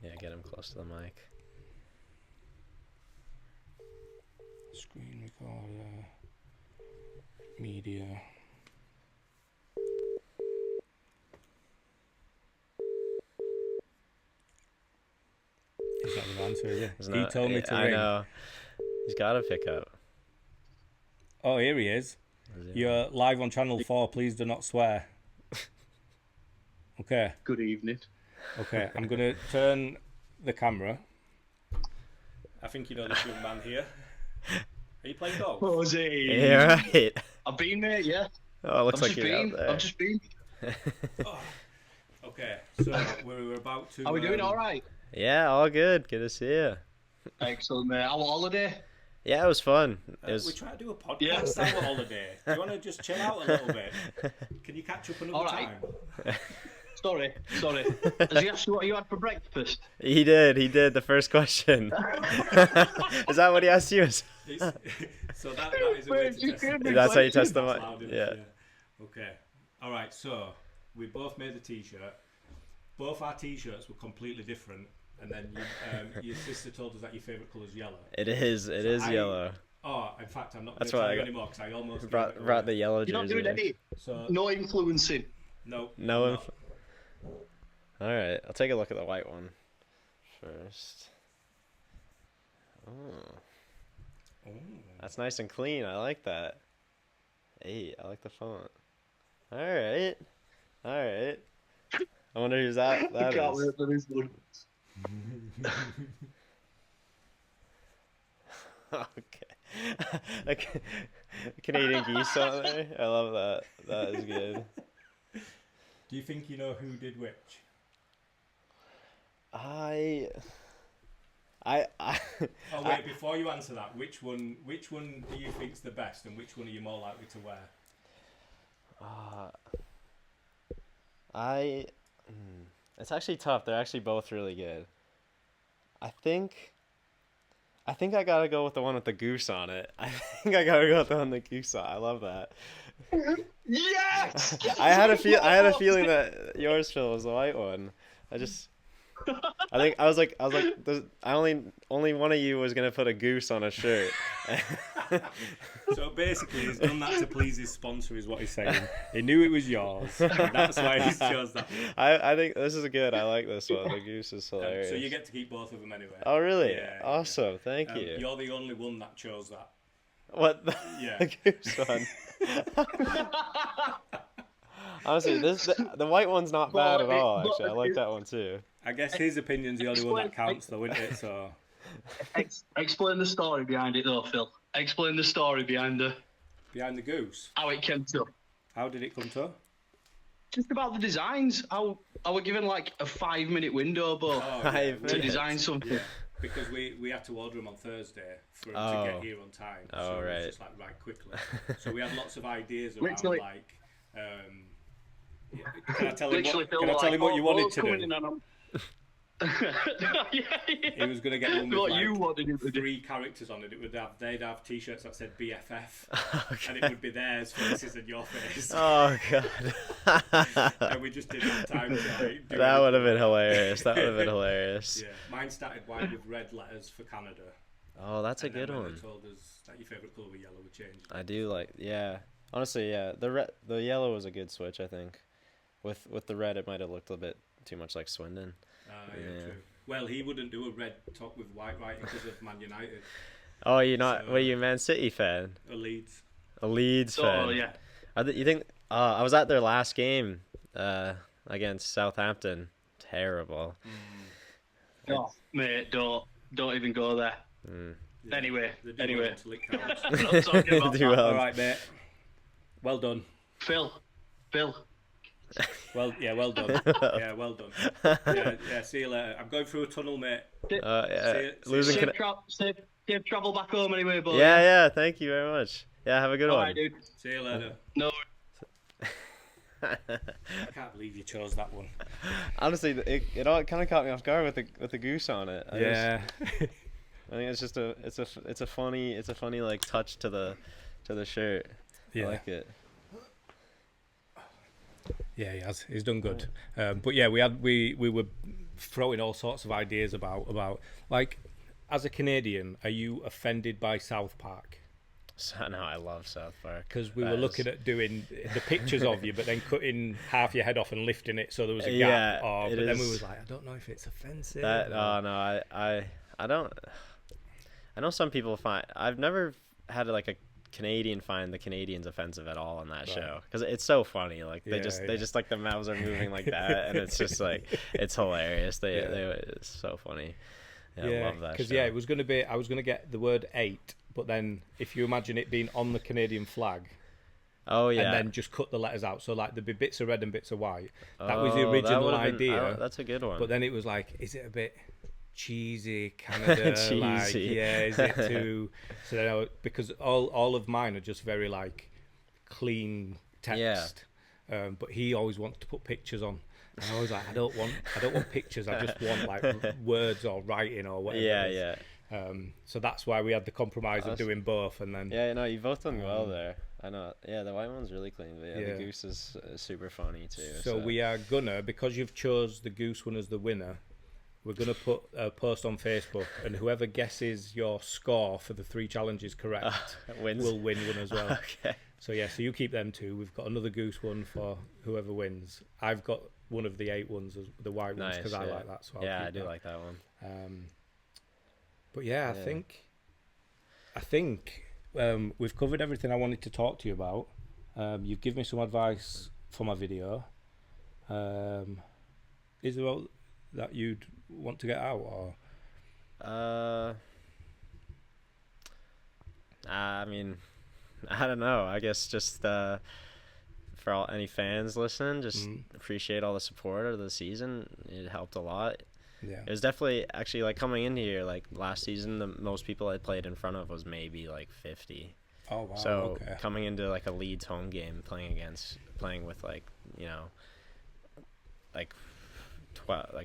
Get him close to the mic. Screen recorder. Media. He's not going to answer, is he? He told me to ring. I know. He's got to pick up. Oh, here he is. You're live on Channel 4. Please do not swear. Okay. Good evening. Okay, I'm going to turn the camera. I think you know this young man here. Are you playing golf? What was it? Yeah, right. I've been there, yeah. Oh, it looks like you're out there. I've just been. Oh. Okay, so we're about to... Are we doing all right? Yeah, all good. Good to see you. Excellent, mate. Our holiday? Yeah, it was fun. We try to do a podcast on holiday. Do you want to just chill out a little bit? Can you catch up another time? Sorry. Has he asked you what you had for breakfast? He did. The first question. Is that what he asked you? So that is a way to test. That's how you test them. Yeah. Okay. All right. So we both made the t-shirt. Both our t-shirts were completely different, and then your sister told us that your favourite colour is yellow. It is yellow. Oh, in fact, I'm not going to tell you anymore because I almost brought the yellow jersey. You're not doing any. No influencing. No. All right, I'll take a look at the white one first. Oh, that's nice and clean. I like that. Hey, I like the font. All right. I wonder who's that I can't wait for this one. Okay. Canadian geese on there. I love that. That is good. Do you think you know who did which? Oh wait, before you answer that, which one do you think's the best, and which one are you more likely to wear? It's actually tough. They're actually both really good. I think I gotta go with the one with the goose on it. I love that. Yes! I had a feeling that yours, Phil, was the white one. Only one of you was gonna put a goose on a shirt. So basically, he's done that to please his sponsor, is what he's saying. He knew it was yours, and that's why he chose that one. I think this is good. I like this one. The goose is hilarious. So you get to keep both of them anyway. Oh, really? Yeah, awesome. Yeah. Thank you. You're the only one that chose that. What? Yeah. The goose one. Honestly, the white one's not bad at all. Actually, I like that one too. I guess his opinion's the only one that counts, though, isn't it? So Explain the story behind it, though, Phil. Explain the story behind behind the goose, how it came to. how did it come to? Just about the designs. I was given like a 5-minute window, but to design something. Yeah, because we had to order them on Thursday for them to get here on time. So it was just like right quickly. So we had lots of ideas around Literally. like. Can I tell him what you wanted to do? He was going to get one with what like you wanted him to do. 3 characters on it. They'd have t-shirts that said BFF, and it would be theirs faces and your face. Oh god. And we just didn't have time to like, do That would have been anything. hilarious. That would have been hilarious. Yeah, mine started white with red letters for Canada. Oh, that's a And then good when one. They told us that your favourite colour was yellow, we changed. I do like, yeah. Honestly, yeah. The yellow was a good switch, I think. With the red, it might have looked a bit too much like Swindon. Yeah, true. Well, he wouldn't do a red top with white writing because of Man United. Oh, you're not? So, Were you a Man City fan? A Leeds. A Leeds fan? Oh yeah. You think? I was at their last game against Southampton. Terrible. Oh, mate, don't even go there. Yeah, Anyway. they do well to lick cows. I'm not talking about Do that. well. All right, mate. Well done. Phil. Well done. Yeah, well done. Yeah, see you later. I'm going through a tunnel, mate. Yeah. See you. Safe travel back home anyway, boy. Yeah. Thank you very much. Yeah, have a good All one. right, dude. See you later. No. I can't believe you chose that one. Honestly, it all kind of caught me off guard with the goose on it. Yeah. I think it's just it's a funny like touch to the shirt. Yeah. I like it. Yeah, he has. He's done good. But yeah, we were throwing all sorts of ideas about like, as a Canadian, are you offended by South Park? So, no, I love South Park. Because we were looking at doing the pictures of you, but then cutting half your head off and lifting it so there was a gap. Yeah, But then we was like, I don't know if it's offensive. Oh no, I don't. I know some people find. I've never had like a Canadian find the Canadians offensive at all on that show because it's so funny. Like they just like the mouths are moving like that, and it's just like it's hilarious. It's so funny. Yeah, I love that. Because show. it was going to be. I was going to get the word 8, but then if you imagine it being on the Canadian flag. Oh yeah. And then just cut the letters out, so like there'd be bits of red and bits of white. That was the original idea. That's a good one. But then it was like, is it a bit cheesy, Canada? Cheesy. Like, yeah, is it too? So then because all of mine are just very like clean text. Yeah. But he always wants to put pictures on. And I was like, I don't want pictures. I just want like words or writing or whatever. Yeah. So that's why we had the compromise of doing both, and then. Yeah, no, you both done well there. I know. Yeah, the white one's really clean, but the goose is super funny too. So we are gonna, because you've chose the goose one as the winner, we're gonna put a post on Facebook, and whoever guesses your score for the 3 challenges correct wins. will win one as well. Okay. So so you keep them 2. We've got another goose one for whoever wins. I've got one of the 8 ones, the white ones, because I like that. So I do like that one. But I think we've covered everything I wanted to talk to you about. You've given me some advice for my video. Is there all that you'd want to get out, or? I mean, I don't know. I guess just for any fans listening, just appreciate all the support of the season. It helped a lot. Yeah. It was definitely actually like coming in here like last season, the most people I played in front of was maybe like 50. Oh wow. So coming into like a Leeds home game, playing with like, you know, like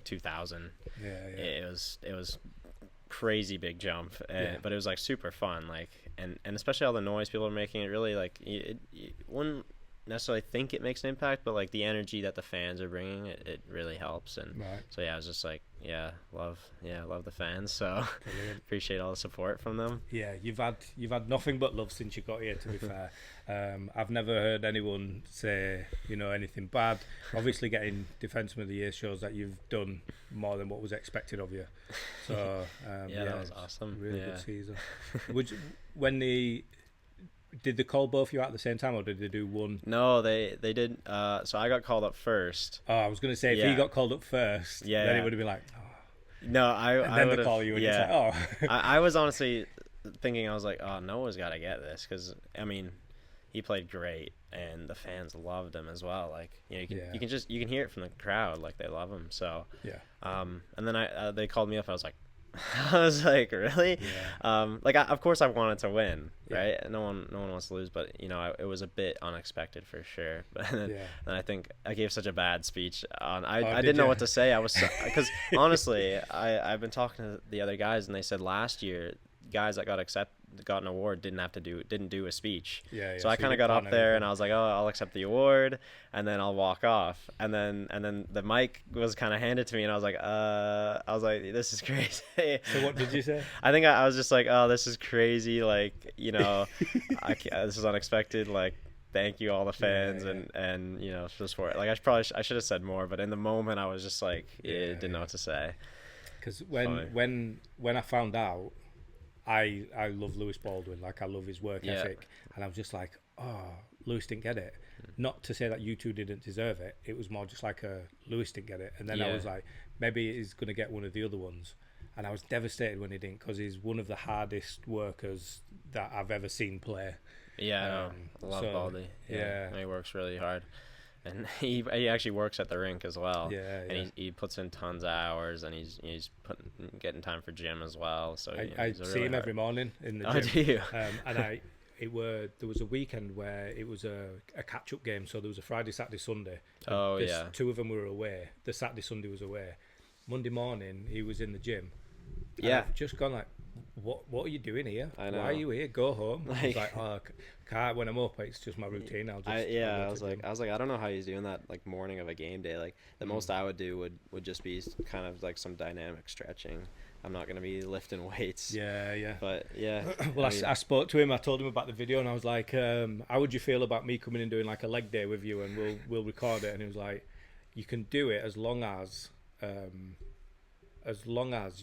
2,000. Yeah. It was crazy big jump, but it was like super fun, like and especially all the noise people are making. It really like you wouldn't necessarily think it makes an impact, but like the energy that the fans are bringing, it really helps. And so I was just like, love the fans. So appreciate all the support from them. Yeah, you've had nothing but love since you got here, to be fair. I've never heard anyone say anything bad. Obviously getting Defenseman of the Year shows that you've done more than what was expected of you. So that was awesome. Really good season. Did they call both you out at the same time, or did they do one? No, they did. So I got called up first. Oh, I was going to say, if he got called up first, then it would have been like, oh. No, And then they call you, and it's like, oh. I was honestly thinking, I was like, oh, Noah's got to get this, because, I mean, he played great, and the fans loved him as well. Like, you can hear it from the crowd, like, they love him. So, and then they called me up, I was like, really? Yeah. Of course I wanted to win, right? No one wants to lose, but it was a bit unexpected for sure. But then I think I gave such a bad speech I didn't know what to say. I was because honestly, I've been talking to the other guys, and they said last year guys that got an award didn't do a speech. So I kind of got up there and I was like, oh, I'll accept the award and then I'll walk off. And then the mic was kind of handed to me, and I was like, this is crazy. So what did you say? I think I was just like, oh, this is crazy. Like, this is unexpected. Like, thank you all the fans and for the sport. Like, I should have said more, but in the moment I was just like, didn't know what to say. Because when I found out, I love Lewis Baldwin, like I love his work ethic, and I was just like, oh, Lewis didn't get it. Not to say that you two didn't deserve it, it was more just like Lewis didn't get it, and then I was like, maybe he's going to get one of the other ones, and I was devastated when he didn't, because he's one of the hardest workers that I've ever seen play. I love Baldy. He works really hard. And he actually works at the rink as well. And he puts in tons of hours, and he's getting time for gym as well. So I see him every morning in the gym. Oh, do you? And there was a weekend where it was a catch-up game. So there was a Friday, Saturday, Sunday. Two of them were away. The Saturday, Sunday was away. Monday morning, he was in the gym. And I've just gone like, what are you doing here? I know. Why are you here? Go home. I was like, oh, can't. When I'm up, it's just my routine. I was like, I don't know how he's doing that, like, morning of a game day. Like, the most I would do would just be kind of like some dynamic stretching. I'm not gonna be lifting weights. But well, I spoke to him. I told him about the video, and I was like, how would you feel about me coming and doing like a leg day with you, and we'll record it? And he was like, you can do it as long as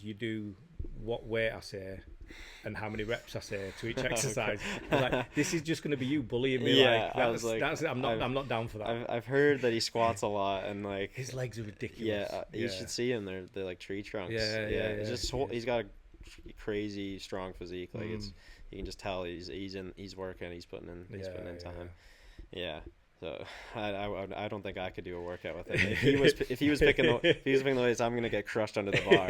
you do what weight I say and how many reps I say to each exercise. Like, this is just going to be you bullying me. I'm not down for that. I've heard that he squats a lot, and like his legs are ridiculous. You should see him. They're like tree trunks. It's just he's got a crazy strong physique. Like you can just tell he's working. He's putting in time. So I don't think I could do a workout with him. If he was picking the weights, I'm gonna get crushed under the bar.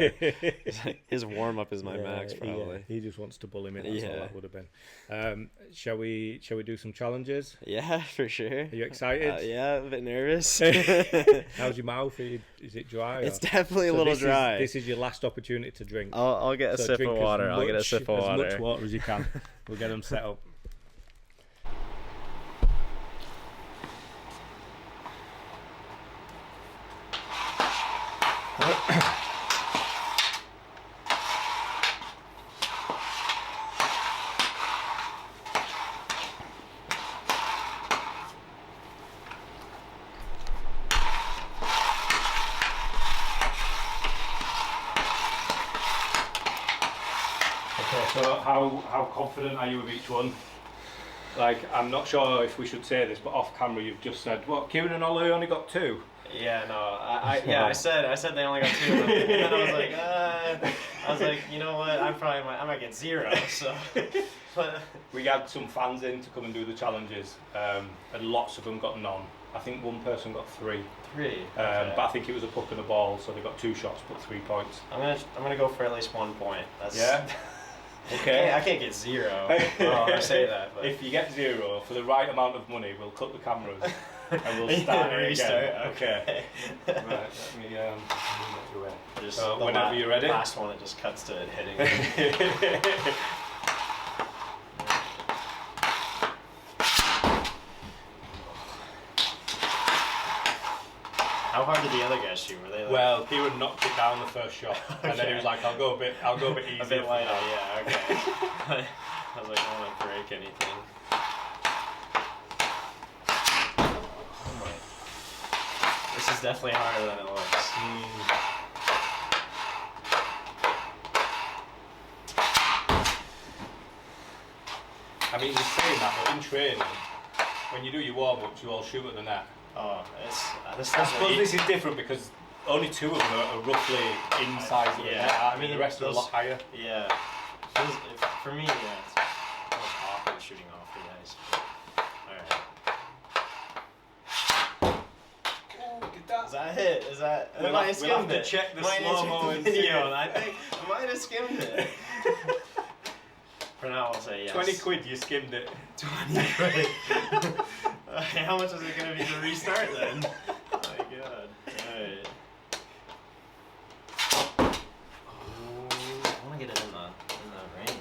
His warm up is my max probably. He just wants to bully me. That's all that would have been. Shall we do some challenges? Yeah, for sure. Are you excited? Yeah, a bit nervous. How's your mouth? Is it dry? It's definitely a little dry. This is your last opportunity to drink. I'll get a sip of water. I'll get a sip of water. As much water as you can. We'll get them set up. So how confident are you with each one? Like, I'm not sure if we should say this, but off camera you've just said, what, Kieran and Ollie only got 2? Yeah, no, I said they only got 2 of them, and then I was like, you know what, I might get 0, so. We had some fans in to come and do the challenges, and lots of them got none. I think one person got 3. 3? Okay. But I think it was a puck and a ball, so they got 2 shots, but 3 points. I'm gonna go for at least 1 point. Yeah? Okay. I can't get 0. I say that. But. If you get 0, for the right amount of money, we'll cut the cameras and we'll start again. Okay. Right, let me get you in. So whenever you're ready. Last one, it just cuts to it hitting. How hard did the other guys shoot? Were they like... Well, Kieran knocked it down the first shot, and then he was like, I'll go a bit easier. A bit lighter, yeah, okay. I was like, I don't want to break anything. Oh my. This is definitely harder than it looks. I mean, you're saying that, but in training, when you do your warm-ups, you all shoot at the net. Oh, I suppose this is different because only 2 of them are roughly inside of the net. I mean, the rest are a lot higher. Yeah. For me, it's awkward shooting off the ice. Alright. Is that a hit? Is that? We'll have to check the slow-mo video, and I think I might have skimmed it. For now, I'll say yes. 20 quid, you skimmed it. 20 quid. How much is it going to be to restart then? Oh my god. Alright. Oh, I want to get it in the rain.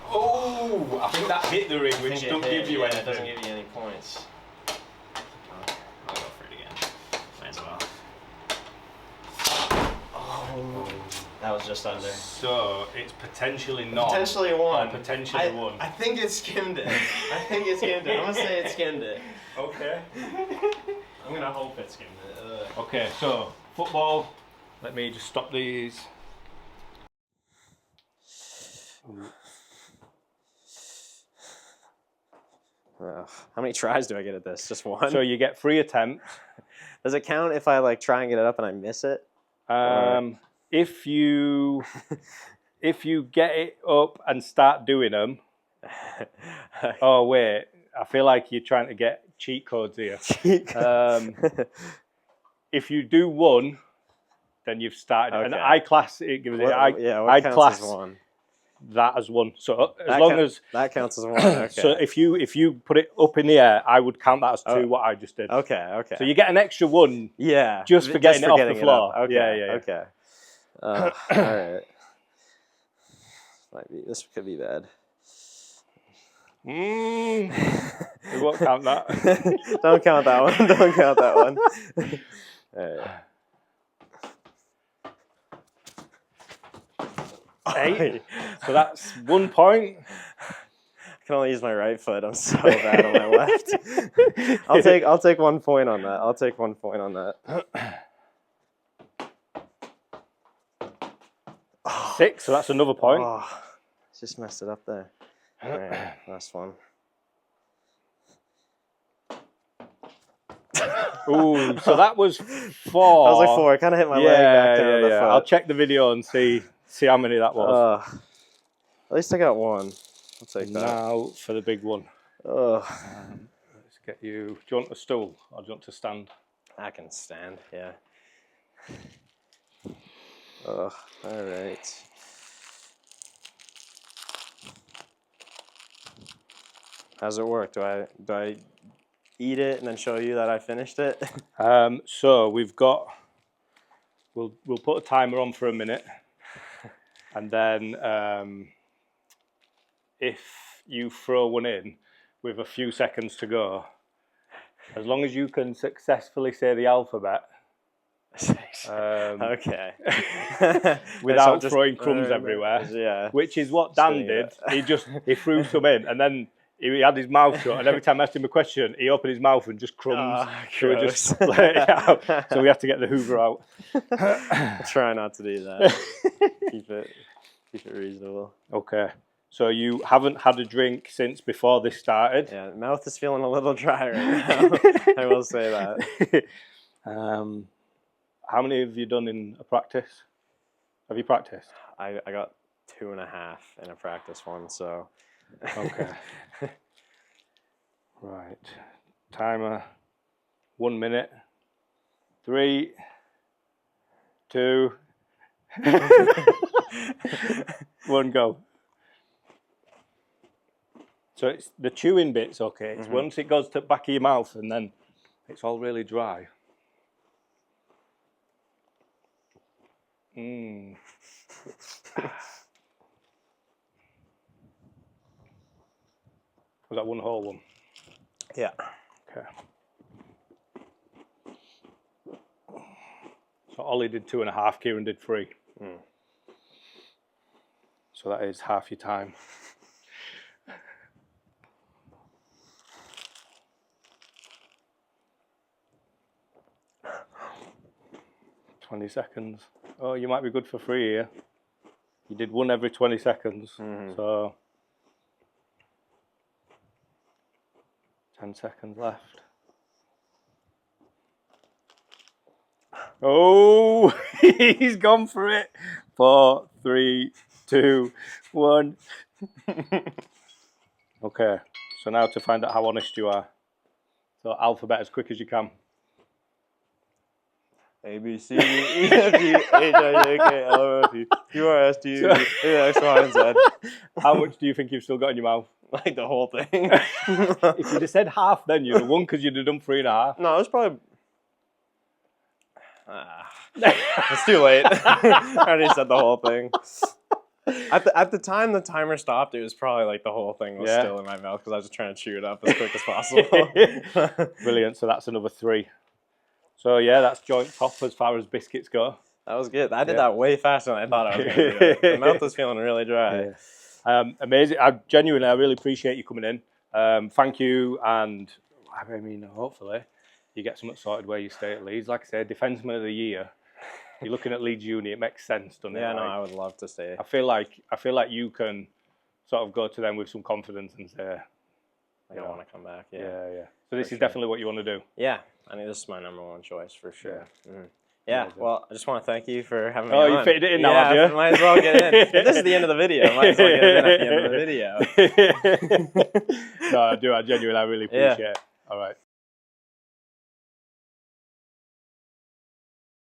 Oh, I think that hit the ring, which don't give you anything. It doesn't give you any points. I'll go for it again. Might as well. Oh, that was just under. So it's potentially not. Potentially one. Potentially one. I think it skimmed it. I'm gonna say it skimmed it. Okay. I'm gonna hope it skimmed it. Okay, so football. Let me just stop these. How many tries do I get at this? Just one? So you get 3 attempts. Does it count if I like try and get it up and I miss it? If you get it up and start doing them. Oh wait, I feel like you're trying to get cheat codes here. If you do 1, then you've started. Okay. And I class it. What I counts class as 1? that as 1. So as long as that counts as 1. Okay. So if you put it up in the air, I would count that as 2. What I just did. Okay. So you get an extra 1. Yeah. Just for getting it off the floor. Okay. Yeah. Okay. All right. This could be bad. We won't count that. Don't count that one. Don't count that one. All right. 8. So that's 1 point. I can only use my right foot. I'm so bad on my left. I'll take 1 point on that. I'll take 1 point on that. 6. So that's another point. Oh, just messed it up there. All right, last one. Ooh, so that was 4. That was like 4. I kind of hit my leg back there on the foot. I'll check the video and see how many that was. At least I got 1. I'll take that. Now for the big one. Let's get you. Do you want a stool or do you want to stand? I can stand. Yeah. All right. How's it work? Do I eat it and then show you that I finished it? So we've got. We'll put a timer on for a minute, and then if you throw one in with a few seconds to go, as long as you can successfully say the alphabet. Okay. Without throwing crumbs everywhere, which is what Dan did. He threw some in, and then he had his mouth shut, and every time I asked him a question, he opened his mouth and just crumbs. So we just let it out. So we have to get the Hoover out. I'll try not to do that. Keep it reasonable. Okay. So you haven't had a drink since before this started. Yeah, the mouth is feeling a little dry right now. I will say that. How many have you done in a practice? Have you practiced? I got 2.5 in a practice one, so. Okay. Right. Timer. 1 minute. 3, 2, 1, go. So it's the chewing bit's okay. It's once it goes to the back of your mouth and then it's all really dry. Was that one whole one? Yeah. Okay. So Ollie did 2.5, Kieran did 3. So that is half your time. 20 seconds. Oh, you might be good for 3 here. You did one every 20 seconds. So 10 seconds left. Oh, he's gone for it. 4, 3, 2, 1. Okay, so now to find out how honest you are. So alphabet as quick as you can. A, B, C, D, E, F, G, H, I, J, K, L, M, N, P, Q, R, S, T, U, V, W, X, Y, and Z. How much do you think you've still got in your mouth? Like the whole thing. If you'd have said half, then you'd have won because you'd have done 3.5. No, it was probably... it's too late. I already said the whole thing. At the time the timer stopped, it was probably like the whole thing was still in my mouth because I was just trying to chew it up as quick as possible. Brilliant. So that's another 3. So yeah, that's joint top as far as biscuits go. That was good. I did that way faster than I thought I was going to do it. The mouth was feeling really dry. Amazing. I really appreciate you coming in. Thank you, and I mean, hopefully you get something sorted where you stay at Leeds. Like I said, Defenseman of the Year. You're looking at Leeds Uni. It makes sense, doesn't it? Yeah, no, like, I would love to stay. I feel like you can sort of go to them with some confidence and say, I don't want to come back. Yeah. So this is definitely what you want to do. Yeah, I mean, this is my number 1 choice for sure. Yeah. Well, I just want to thank you for having me on. You fitted it in now, have you? Might as well get in. If this is the end of the video, I might as well get it in at the end of the video. No, I do. I genuinely, I really appreciate it. All right.